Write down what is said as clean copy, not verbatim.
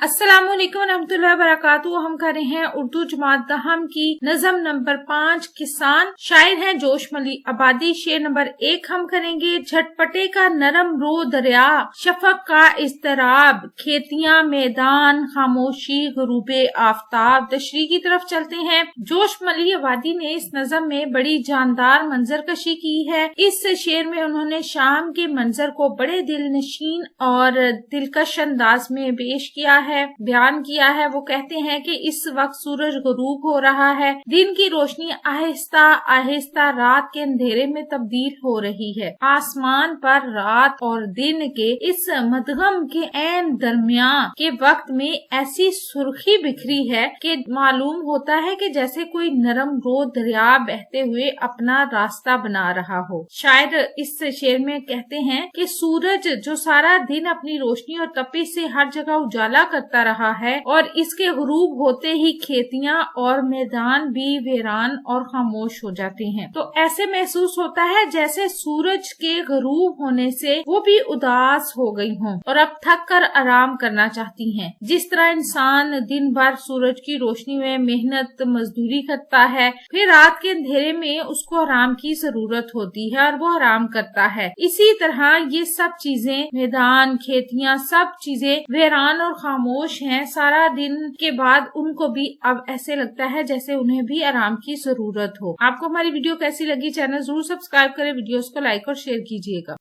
अस्सलाम वालेकुम रहमतुल्लाहि व बरकातुहू। हम कर रहे हैं उर्दू जमात दहम की नज़म नंबर 5 किसान। शायर हैं जोश मली आबादी। शेर नंबर 1 हम करेंगे। झटपटे का नरम रो दरिया, शफक का इस्तराब, खेतियां मैदान, खामोशी गुरूबे आफ्ताब। तशरीह की तरफ चलते हैं। जोश मली आबादी ने इस नज़म में बड़ी जानदार मंजर कशी की है। इस शेर में उन्होंने शाम के मंजर को बड़े दिलनशीन और दिलकश अंदाज में पेश किया है, बयान किया है। वो कहते हैं कि इस वक्त सूरज गुरूब हो रहा है, दिन की रोशनी आहिस्ता आहिस्ता रात के अंधेरे में तब्दील हो रही है। आसमान पर रात और दिन के इस मदगम के ऐन दरमियान के वक्त में ऐसी सुर्खी बिखरी है कि मालूम होता है कि जैसे कोई नरम रो दरिया बहते हुए अपना रास्ता बना रहा हो। शायर इस शेर में कहते हैं कि सूरज जो सारा दिन अपनी रोशनी और तपिश से हर जगह उजाला करता रहा है और इसके गुरूब होते ही खेतियां और मैदान भी वीरान और खामोश हो जाते हैं, तो ऐसे महसूस होता है जैसे सूरज के गुरूब होने से वो भी उदास हो गई हों और अब थक कर आराम करना चाहती हैं। जिस तरह इंसान दिन भर सूरज की रोशनी में मेहनत मजदूरी करता है, फिर रात के अंधेरे में उसको आराम की जरूरत होती है और वो आराम करता है, इसी तरह ये सब चीजें, मैदान, खेतियां, सब चीजें वीरान और खामोश हैं। सारा दिन के बाद उनको भी अब ऐसे लगता है जैसे उन्हें भी आराम की जरूरत हो। आपको हमारी वीडियो कैसी लगी? चैनल जरूर सब्सक्राइब करें, वीडियोस को लाइक और शेयर कीजिएगा।